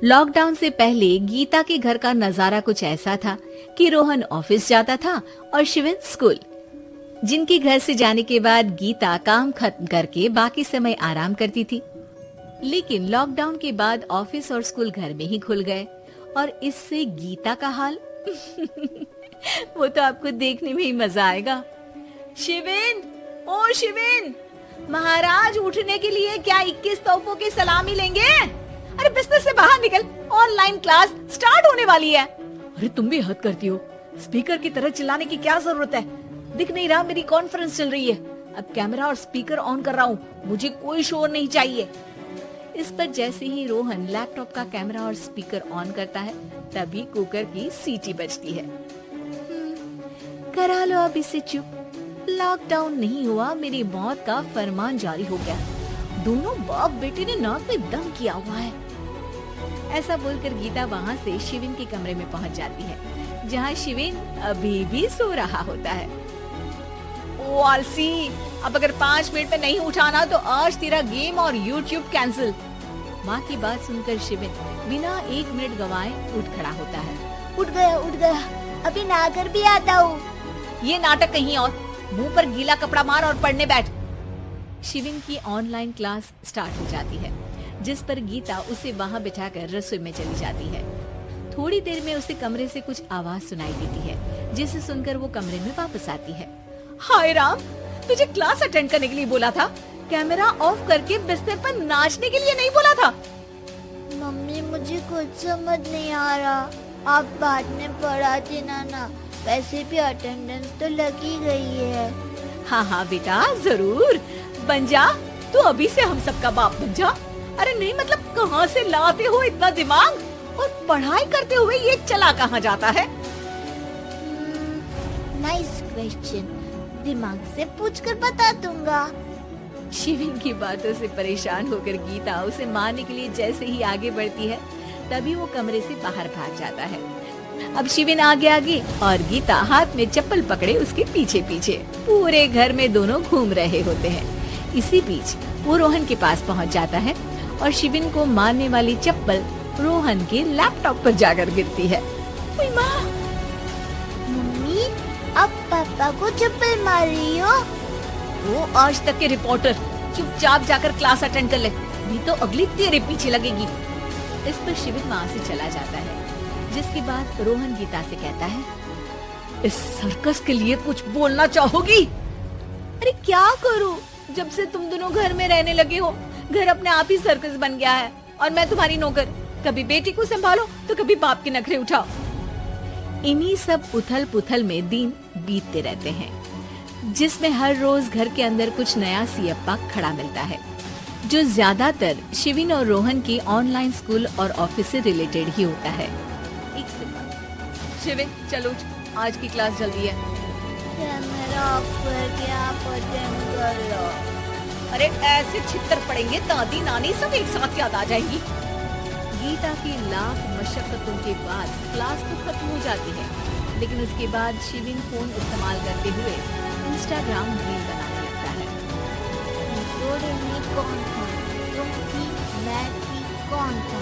Lockdown से पहले गीता के घर का नजारा कुछ ऐसा था कि रोहन ऑफिस जाता था और शिविन स्कूल। जिनके घर से जाने के बाद गीता काम खत्म करके बाकी समय आराम करती थी। लेकिन लॉकडाउन के बाद ऑफिस और स्कूल घर में ही खुल गए और इससे गीता का हाल वो तो आपको देखने में ही मजा आएगा। शिविन, ओ शिविन, महाराज उठने के लिए क्या 21 तोपों की सलामी लेंगे? अरे बिस्तर से बाहर निकल, ऑनलाइन क्लास स्टार्ट होने वाली है। अरे तुम भी हद करती हो, स्पीकर की तरह चिल्लाने की क्या जरूरत है? दिख नहीं रहा मेरी कॉन्फ्रेंस चल रही है। अब कैमरा और स्पीकर ऑन कर रहा हूँ, मुझे कोई शोर नहीं चाहिए। इस पर जैसे ही रोहन लैपटॉप का कैमरा और स्पीकर ऑन करता है तभी कुकर की सीटी बजती है। करा लो अब इसे चुप। लॉकडाउन नहीं हुआ, मेरी मौत का फरमान जारी हो गया। दोनों बाप बेटे ने नाक में दम किया हुआ है। ऐसा बोलकर गीता वहाँ से शिविन के कमरे में पहुँच जाती है, जहाँ शिविन अभी भी सो रहा होता है। ओ आलसी, अब अगर 5 मिनट में नहीं उठाना तो आज तेरा गेम और यूट्यूब कैंसिल। माँ की बात सुनकर शिविन बिना 1 मिनट गवाए उठ खड़ा होता है। उठ गया, अभी नहाकर भी आता हूँ। ये नाटक कहीं और, मुंह पर गीला कपड़ा मार और पढ़ने बैठ। शिविन की ऑनलाइन क्लास स्टार्ट हो जाती है, जिस पर गीता उसे वहाँ बिठाकर रसोई में चली जाती है। थोड़ी देर में उसे कमरे से कुछ आवाज सुनाई देती है, जिसे सुनकर वो कमरे में वापस आती है। हाय राम, तुझे क्लास अटेंड करने के लिए बोला था, कैमरा ऑफ करके बिस्तर पर नाचने के लिए नहीं बोला था। मम्मी मुझे कुछ समझ नहीं आ रहा, आप बाद में पढ़ा देना ना, वैसे भी अटेंडेंस तो लगी गई है। हाँ बेटा, जरूर बन जा, तू अभी से हम सबका बाप बन जा। अरे नहीं मतलब कहाँ से लाते हो इतना दिमाग, और पढ़ाई करते हुए ये चला कहाँ जाता है? नाइस क्वेश्चन, दिमाग से पूछकर बता दूंगा। शिविन की बातों से परेशान होकर गीता उसे मारने के लिए जैसे ही आगे बढ़ती है तभी वो कमरे से बाहर भाग जाता है। अब शिविन आगे और गीता हाथ में चप्पल पकड़े उसके पीछे पीछे पूरे घर में दोनों घूम रहे होते हैं। इसी बीच वो रोहन के पास पहुंच जाता है और शिविन को मारने वाली चप्पल रोहन के लैपटॉप पर जाकर गिरती है। माँ, मम्मी अब पापा को चप्पल मार रही हो? वो आज तक के रिपोर्टर, चुपचाप जाकर क्लास अटेंड कर ले, नहीं तो अगली तेरे पीछे लगेगी। इस पर शिविन वहाँ से चला जाता है, जिसके बाद रोहन गीता से कहता है, इस सर्कस के लिए कुछ बोलना चाहोगी? अरे क्या करूं, जब से तुम दोनों घर में रहने लगे हो, घर अपने आप ही सर्कस बन गया है और मैं तुम्हारी नौकर। कभी बेटी को संभालो तो कभी बाप के नखरे उठाओ। इन्हीं सब उथल पुथल में दिन बीतते रहते हैं, जिसमें हर रोज घर के अंदर कुछ नया सियप्पा खड़ा मिलता है, जो ज्यादातर शिविन और रोहन की ऑनलाइन स्कूल और ऑफिस से रिलेटेड ही होता है। एक सेकंड, शिविन चलो उठ, आज की क्लास जल्दी है। कैमरा ऑफ करके आप अटेंड कर लो। अरे ऐसे छितर पड़ेंगे दादी नानी सब एक साथ याद आ जाएंगी। गीता की लाख मशक्कतों के बाद क्लास तो खत्म हो जाती है, लेकिन उसके बाद शिविन फोन इस्तेमाल करते हुए इंस्टाग्राम रील बनाने लगता है। जोड़े में कौन था? तुम थी, मैं थी, कौन था?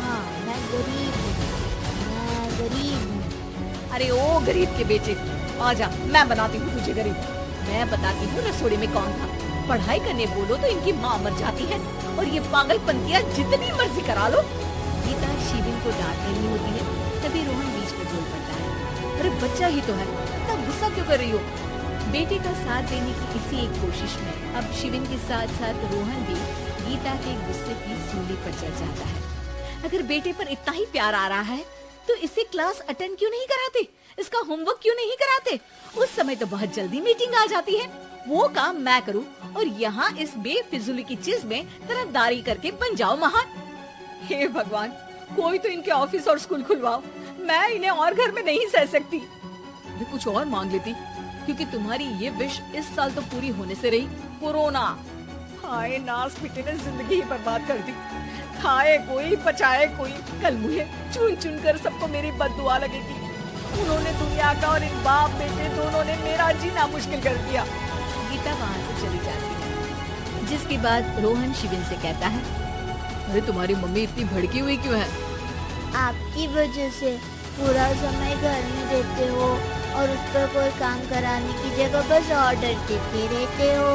हाँ, मैं गरीब हूँ। अरे ओ गरीब के बेटे, आजा, मैं बनाती हूँ तुझे गरीब। मैं बताती हूँ रसोड़ी में कौन था। पढ़ाई करने बोलो तो इनकी माँ मर जाती है और ये पागलपंतियाँ जितनी मर्जी करा लो। गीता शिविन को डांट रही होती है, तभी रोहन बीच में बोल पड़ता है, अरे बच्चा ही तो है, इतना गुस्सा क्यों कर रही हो? बेटे का साथ देने की इसी एक कोशिश में अब शिविन के साथ साथ रोहन भी गीता के गुस्से की सूली पर चढ़ जाता है। अगर बेटे पर इतना ही प्यार आ रहा है तो इसे क्लास अटेंड क्यों नहीं कराते, इसका होमवर्क क्यों नहीं कराते? उस समय तो बहुत जल्दी मीटिंग आ जाती है, वो काम मैं करूं और यहाँ इस बेफिजूली की चीज में तरफदारी करके बन जाओ महान। हे भगवान, कोई तो इनके ऑफिस और स्कूल खुलवाओ, मैं इन्हें और घर में नहीं सह सकती। मैं कुछ और मांग लेती, क्योंकि तुम्हारी ये विश इस साल तो पूरी होने से रही, कोरोना। हाय नास बेटे ने जिंदगी ही बर्बाद कर दी। खाए कोई पचाए कोई, कल मुझे चुन चुन कर सबको मेरी बद्दुआ लगेगी। उन्होंने दुनिया का और इन बाप बेटे दोनों ने मेरा जीना मुश्किल कर दिया। गीता वहाँ से चली जाती है, जिसके बाद रोहन शिविन से कहता है, अरे तुम्हारी मम्मी इतनी भड़की हुई क्यों है? आपकी वजह से पूरा समय घर में रहते हो और उस पर कोई काम कराने की जगह बस ऑर्डर देते रहते हो।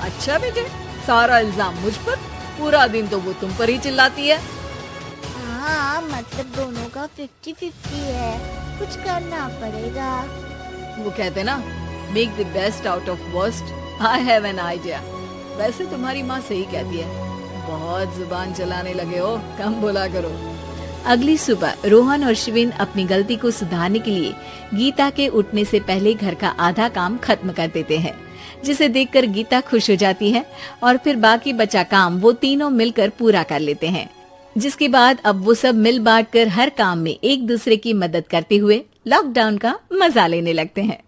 अच्छा बेटे, सारा इल्जाम मुझ पर? पूरा दिन तो वो तुम पर ही चिल्लाती है। हाँ, मतलब दोनों का 50-50 है, कुछ करना पड़ेगा। वो कहते ना, make the best out of worst. I have an idea. वैसे तुम्हारी माँ सही कहती है, बहुत जुबान चलाने लगे हो, कम बोला करो। अगली सुबह रोहन और शिविन अपनी गलती को सुधारने के लिए गीता के उठने से पहले घर का आधा काम खत्म कर देते हैं, जिसे देखकर गीता खुश हो जाती है और फिर बाकी बचा काम वो तीनों मिलकर पूरा कर लेते हैं। जिसके बाद अब वो सब मिल बांट कर हर काम में एक दूसरे की मदद करते हुए लॉकडाउन का मजा लेने लगते हैं।